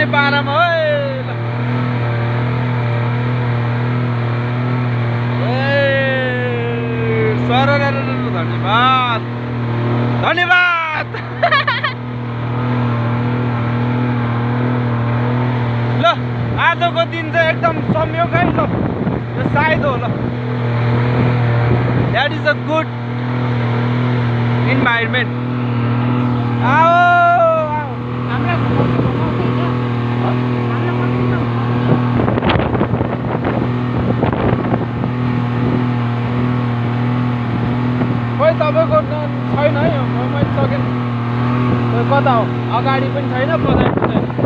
नै पारामा धन्यवाद धन्यवाद ल आजको दिन चाहिँ एकदम संयोग है ल यो सायद हो ल that is a good environment खोइ तपाईँको छैन है मैले सकेन कता हो अगाडि पनि छैन पछाडि पनि छैन